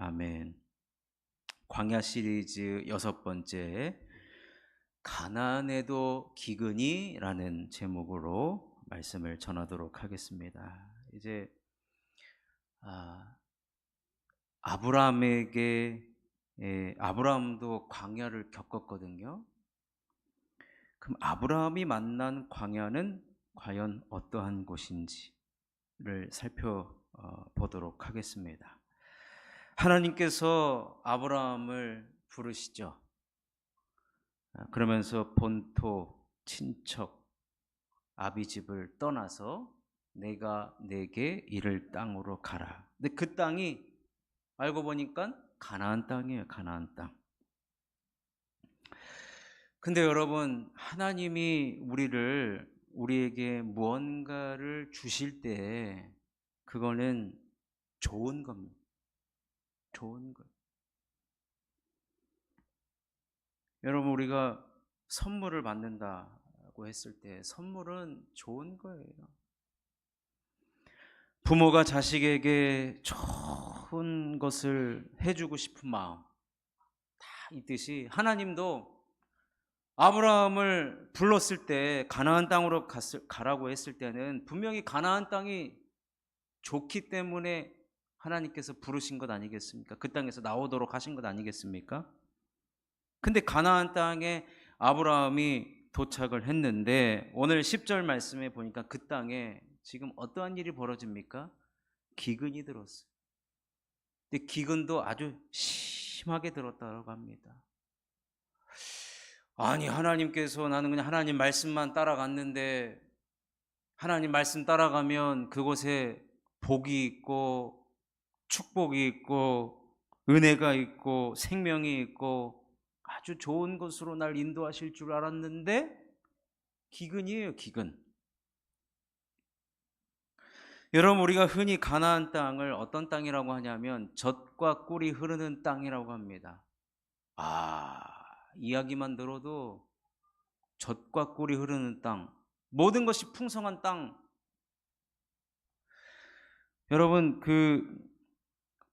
아멘. 광야 시리즈 6번째 가나안에도 기근이라는 제목으로 말씀을 전하도록 하겠습니다. 이제 아, 아브라함에게 아브라함도 광야를 겪었거든요. 그럼 아브라함이 만난 광야는 과연 어떠한 곳인지를 살펴보도록 하겠습니다. 하나님께서 아브라함을 부르시죠. 그러면서 본토, 친척, 아비집을 떠나서 내가 내게 이를 땅으로 가라. 근데 그 땅이 알고 보니까 가나안 땅이에요. 가나안 땅. 근데 여러분, 하나님이 우리에게 무언가를 주실 때 그거는 좋은 겁니다. 좋은 것. 여러분, 우리가 선물을 받는다고 했을 때 선물은 좋은 거예요. 부모가 자식에게 좋은 것을 해주고 싶은 마음 다 있듯이 하나님도 아브라함을 불렀을 때 가나안 땅으로 가라고 했을 때는 분명히 가나안 땅이 좋기 때문에 하나님께서 부르신 것 아니겠습니까? 그 땅에서 나오도록 하신 것 아니겠습니까? 근데 가나안 땅에 아브라함이 도착을 했는데 오늘 10절 말씀에 보니까 그 땅에 지금 어떠한 일이 벌어집니까? 기근이 들었어요. 근데 기근도 아주 심하게 들었다고 합니다. 아니, 하나님께서 나는 그냥 하나님 말씀만 따라갔는데 하나님 말씀 따라가면 그곳에 복이 있고 축복이 있고 은혜가 있고 생명이 있고 아주 좋은 곳으로 날 인도하실 줄 알았는데 기근이에요, 기근. 여러분, 우리가 흔히 가나안 땅을 어떤 땅이라고 하냐면 젖과 꿀이 흐르는 땅이라고 합니다. 이야기만 들어도 젖과 꿀이 흐르는 땅, 모든 것이 풍성한 땅. 여러분,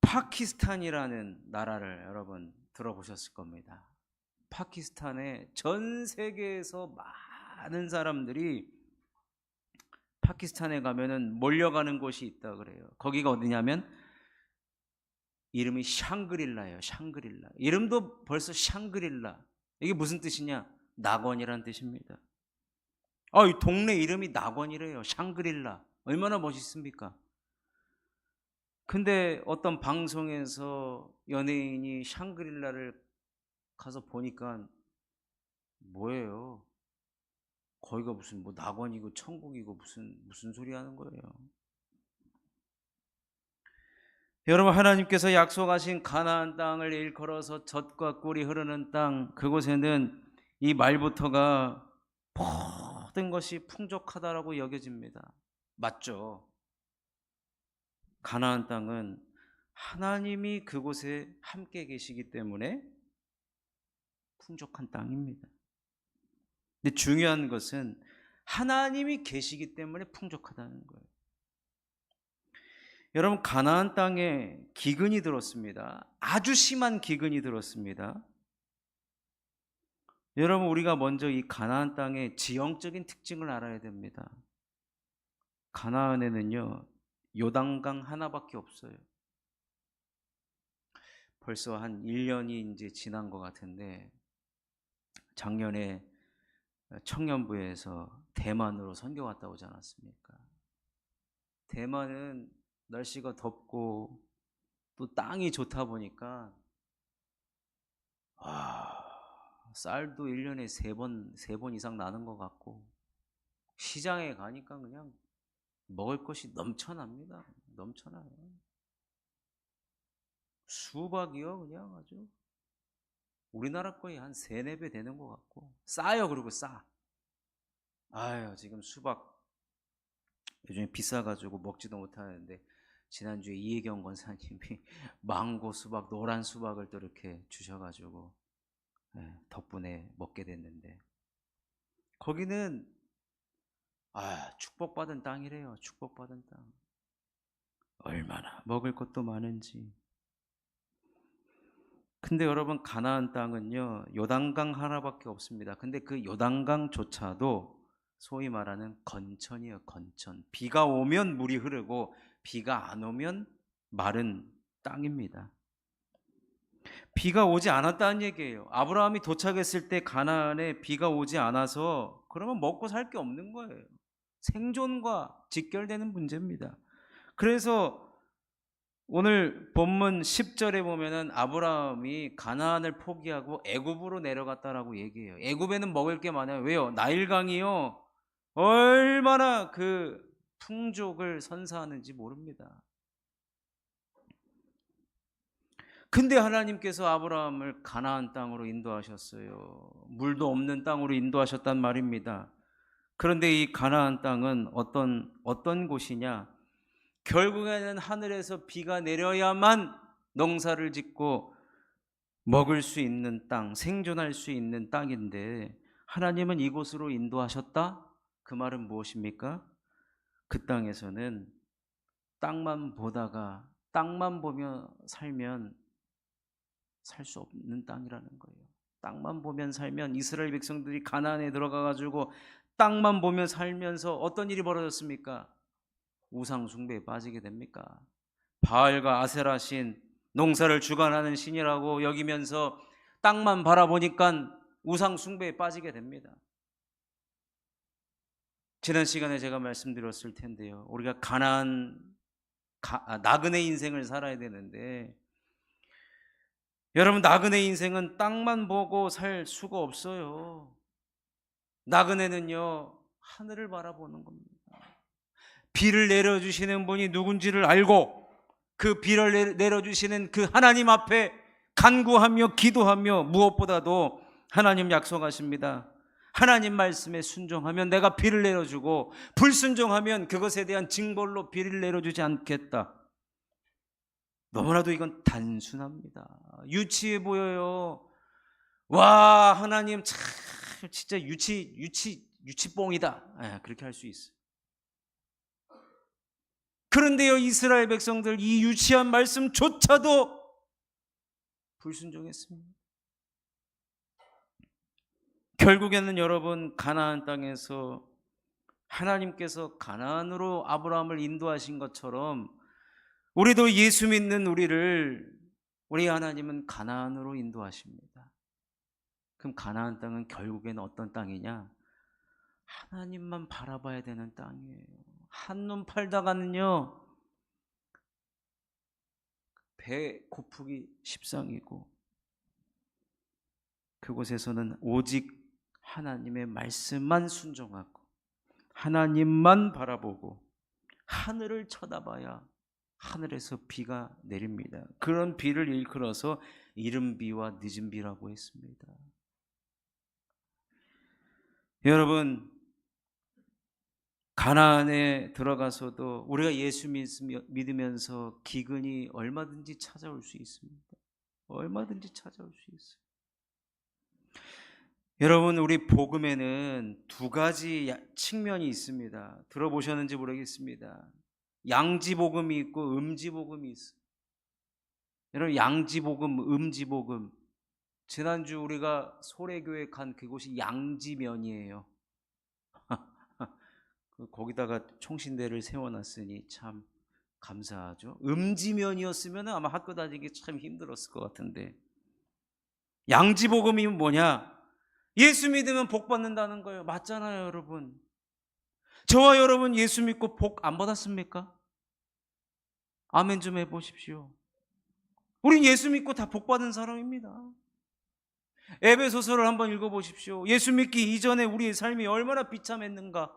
파키스탄이라는 나라를 여러분 들어보셨을 겁니다. 파키스탄에 전 세계에서 많은 사람들이 파키스탄에 가면은 몰려가는 곳이 있다 그래요. 거기가 어디냐면 이름이 샹그릴라예요. 샹그릴라. 이름도 벌써 샹그릴라. 이게 무슨 뜻이냐? 낙원이란 뜻입니다. 이 동네 이름이 낙원이래요. 샹그릴라. 얼마나 멋있습니까? 근데 어떤 방송에서 연예인이 샹그릴라를 가서 보니까 뭐예요? 거기가 무슨 뭐 낙원이고 천국이고 무슨 소리 하는 거예요. 여러분, 하나님께서 약속하신 가나안 땅을 일컬어서 젖과 꿀이 흐르는 땅, 그곳에는 이 말부터가 모든 것이 풍족하다라고 여겨집니다. 맞죠? 가나안 땅은 하나님이 그곳에 함께 계시기 때문에 풍족한 땅입니다. 근데 중요한 것은 하나님이 계시기 때문에 풍족하다는 거예요. 여러분, 가나안 땅에 기근이 들었습니다. 아주 심한 기근이 들었습니다. 여러분, 우리가 먼저 이 가나안 땅의 지형적인 특징을 알아야 됩니다. 가나안에는요, 요단강 하나밖에 없어요. 벌써 한 1년이 이제 지난 것 같은데 작년에 청년부에서 대만으로 선교 갔다 오지 않았습니까? 대만은 날씨가 덥고 또 땅이 좋다 보니까 쌀도 1년에 3번 이상 나는 것 같고 시장에 가니까 그냥 먹을 것이 넘쳐납니다. 넘쳐나요. 수박이요, 그냥 아주 우리나라 거의 한 3-4배 되는 것 같고 싸요. 그리고 싸. 지금 수박 요즘에 비싸가지고 먹지도 못하는데 지난주에 이혜경 권사님이 망고 수박, 노란 수박을 또 이렇게 주셔가지고 덕분에 먹게 됐는데 거기는 축복받은 땅이래요. 축복받은 땅. 얼마나 먹을 것도 많은지. 근데 여러분 가나안 땅은요 요단강 하나밖에 없습니다. 근데 그 요단강조차도 소위 말하는 건천이에요. 건천. 비가 오면 물이 흐르고 비가 안 오면 마른 땅입니다. 비가 오지 않았다는 얘기예요. 아브라함이 도착했을 때 가나안에 비가 오지 않아서 그러면 먹고 살 게 없는 거예요. 생존과 직결되는 문제입니다. 그래서 오늘 본문 10절에 보면은 아브라함이 가나안을 포기하고 애굽으로 내려갔다라고 얘기해요. 애굽에는 먹을 게 많아요. 왜요? 나일강이요. 얼마나 그 풍족을 선사하는지 모릅니다. 근데 하나님께서 아브라함을 가나안 땅으로 인도하셨어요. 물도 없는 땅으로 인도하셨단 말입니다. 그런데 이 가나안 땅은 어떤 곳이냐? 결국에는 하늘에서 비가 내려야만 농사를 짓고 먹을 수 있는 땅, 생존할 수 있는 땅인데 하나님은 이곳으로 인도하셨다? 그 말은 무엇입니까? 그 땅에서는 땅만 보다가 땅만 보며 살면 살 수 없는 땅이라는 거예요. 땅만 보면 살면 이스라엘 백성들이 가나안에 들어가 가지고 땅만 보며 살면서 어떤 일이 벌어졌습니까? 우상 숭배에 빠지게 됩니까? 바알과 아세라 신, 농사를 주관하는 신이라고 여기면서 땅만 바라보니까 우상 숭배에 빠지게 됩니다. 지난 시간에 제가 말씀드렸을 텐데요. 우리가 나그네 인생을 살아야 되는데 여러분 나그네 인생은 땅만 보고 살 수가 없어요. 나그네는요 하늘을 바라보는 겁니다. 비를 내려주시는 분이 누군지를 알고 그 비를 내려주시는 그 하나님 앞에 간구하며 기도하며 무엇보다도 하나님 약속하십니다. 하나님 말씀에 순종하면 내가 비를 내려주고 불순종하면 그것에 대한 징벌로 비를 내려주지 않겠다. 너무나도 이건 단순합니다. 유치해 보여요. 와 하나님 참 진짜 유치뽕이다. 그렇게 할 수 있어요. 그런데요 이스라엘 백성들 이 유치한 말씀조차도 불순종했습니다. 결국에는 여러분 가나안 땅에서 하나님께서 가나안으로 아브라함을 인도하신 것처럼 우리도 예수 믿는 우리 하나님은 가나안으로 인도하십니다. 그럼 가나안 땅은 결국에는 어떤 땅이냐? 하나님만 바라봐야 되는 땅이에요. 한눈 팔다가는요 배 고프기 십상이고 그곳에서는 오직 하나님의 말씀만 순종하고 하나님만 바라보고 하늘을 쳐다봐야 하늘에서 비가 내립니다. 그런 비를 일컬어서 이른 비와 늦은 비라고 했습니다. 여러분 가나안에 들어가서도 우리가 예수 믿으면서 기근이 얼마든지 찾아올 수 있습니다. 얼마든지 찾아올 수 있어요. 여러분 우리 복음에는 두 가지 측면이 있습니다. 들어보셨는지 모르겠습니다. 양지복음이 있고 음지복음이 있어요. 여러분 양지복음, 음지복음. 지난주 우리가 소래교회 간 그곳이 양지면이에요. 거기다가 총신대를 세워놨으니 참 감사하죠. 음지면이었으면 아마 학교 다니기 참 힘들었을 것 같은데 양지복음이 뭐냐? 예수 믿으면 복 받는다는 거예요. 맞잖아요 여러분. 저와 여러분 예수 믿고 복 안 받았습니까? 아멘 좀 해보십시오. 우린 예수 믿고 다 복 받은 사람입니다. 에베소서를 한번 읽어보십시오. 예수 믿기 이전에 우리의 삶이 얼마나 비참했는가.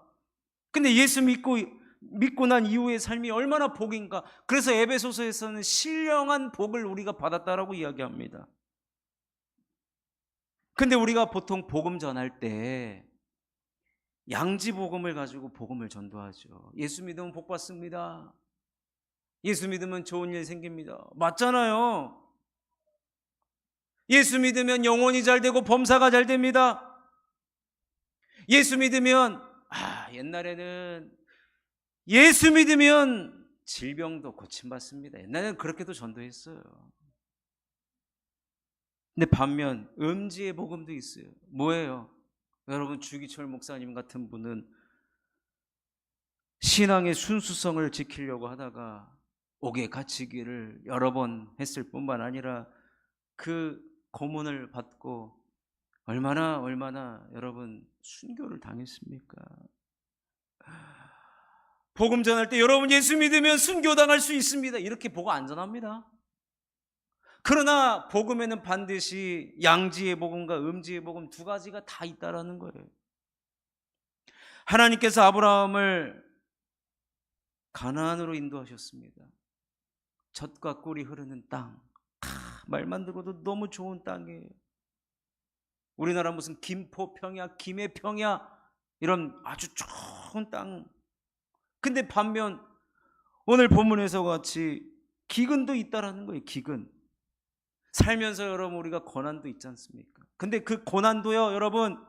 근데 예수 믿고 난 이후의 삶이 얼마나 복인가. 그래서 에베소서에서는 신령한 복을 우리가 받았다라고 이야기합니다. 근데 우리가 보통 복음 전할 때 양지복음을 가지고 복음을 전도하죠. 예수 믿으면 복 받습니다. 예수 믿으면 좋은 일 생깁니다. 맞잖아요. 예수 믿으면 영혼이 잘 되고 범사가 잘 됩니다. 예수 믿으면 옛날에는 예수 믿으면 질병도 고침받습니다. 옛날에는 그렇게도 전도했어요. 근데 반면 음지의 복음도 있어요. 뭐예요? 여러분, 주기철 목사님 같은 분은 신앙의 순수성을 지키려고 하다가 옥에 갇히기를 여러 번 했을 뿐만 아니라 그 고문을 받고 얼마나 여러분 순교를 당했습니까? 복음 전할 때 여러분 예수 믿으면 순교당할 수 있습니다, 이렇게 보고 안 전합니다. 그러나 복음에는 반드시 양지의 복음과 음지의 복음 두 가지가 다 있다라는 거예요. 하나님께서 아브라함을 가나안으로 인도하셨습니다. 젖과 꿀이 흐르는 땅. 말만 들어도 너무 좋은 땅이에요. 우리나라 무슨 김포 평야, 김해 평야 이런 아주 좋은 땅. 근데 반면 오늘 본문에서 같이 기근도 있다라는 거예요. 기근. 살면서 여러분 우리가 고난도 있지 않습니까? 근데 그 고난도요, 여러분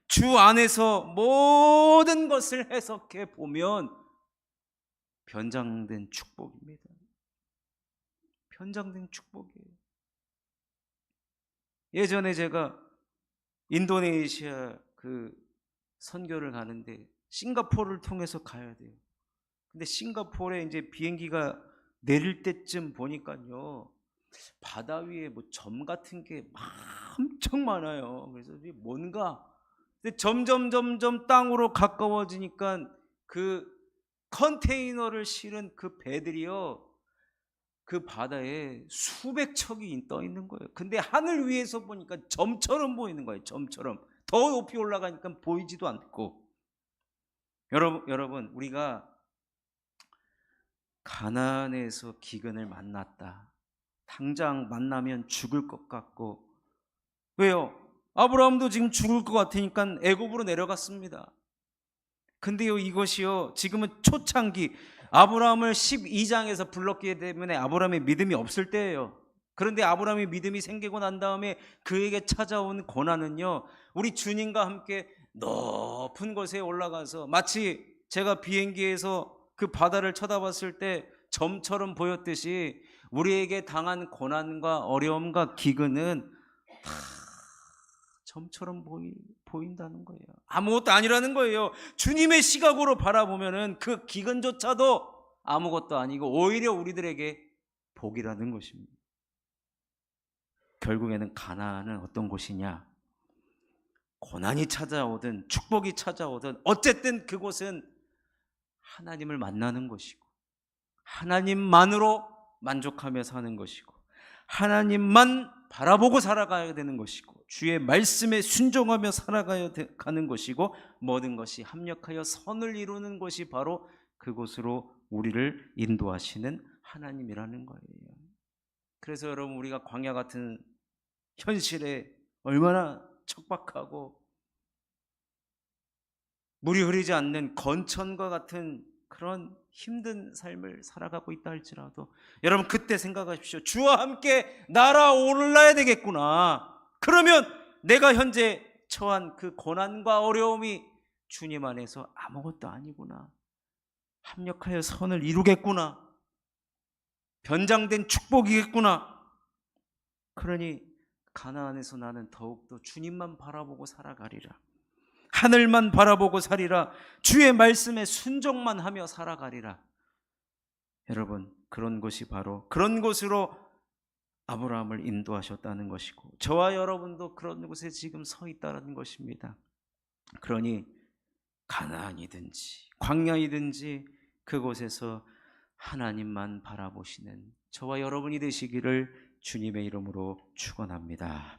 주 안에서 모든 것을 해석해 보면 변장된 축복입니다. 변장된 축복이에요. 예전에 제가 인도네시아 그 선교를 가는데 싱가포르를 통해서 가야 돼요. 근데 싱가포르에 이제 비행기가 내릴 때쯤 보니까요, 바다 위에 뭐 점 같은 게 엄청 많아요. 그래서 이게 뭔가, 근데 점점 땅으로 가까워지니까 그 컨테이너를 실은 그 배들이요, 그 바다에 수백 척이 떠 있는 거예요. 근데 하늘 위에서 보니까 점처럼 보이는 거예요. 점처럼. 더 높이 올라가니까 보이지도 않고. 여러분 우리가 가나안에서 기근을 만났다. 당장 만나면 죽을 것 같고. 왜요? 아브라함도 지금 죽을 것 같으니까 애굽으로 내려갔습니다. 근데요, 이것이요, 지금은 초창기, 아브라함을 12장에서 불렀기 때문에 아브라함의 믿음이 없을 때예요. 그런데 아브라함의 믿음이 생기고 난 다음에 그에게 찾아온 고난은요, 우리 주님과 함께 높은 곳에 올라가서 마치 제가 비행기에서 그 바다를 쳐다봤을 때 점처럼 보였듯이 우리에게 당한 고난과 어려움과 기근은 다 점처럼 보인다는 거예요. 아무것도 아니라는 거예요. 주님의 시각으로 바라보면은 그 기근조차도 아무것도 아니고 오히려 우리들에게 복이라는 것입니다. 결국에는 가나안은 어떤 곳이냐? 고난이 찾아오든 축복이 찾아오든 어쨌든 그곳은 하나님을 만나는 곳이고 하나님만으로 만족하며 사는 것이고 하나님만 바라보고 살아가야 되는 것이고 주의 말씀에 순종하며 살아가야 가는 것이고 모든 것이 합력하여 선을 이루는 것이 바로 그곳으로 우리를 인도하시는 하나님이라는 거예요. 그래서 여러분, 우리가 광야 같은 현실에 얼마나 척박하고 물이 흐르지 않는 건천과 같은 그런 힘든 삶을 살아가고 있다 할지라도 여러분, 그때 생각하십시오. 주와 함께 날아올라야 되겠구나. 그러면 내가 현재 처한 그 고난과 어려움이 주님 안에서 아무것도 아니구나. 합력하여 선을 이루겠구나. 변장된 축복이겠구나. 그러니 가나안에서 나는 더욱더 주님만 바라보고 살아가리라. 하늘만 바라보고 살리라. 주의 말씀에 순종만 하며 살아가리라. 여러분, 그런 곳이 바로 그런 곳으로 아브라함을 인도하셨다는 것이고 저와 여러분도 그런 곳에 지금 서 있다는 것입니다. 그러니 가나안이든지 광야이든지 그곳에서 하나님만 바라보시는 저와 여러분이 되시기를 주님의 이름으로 축원합니다.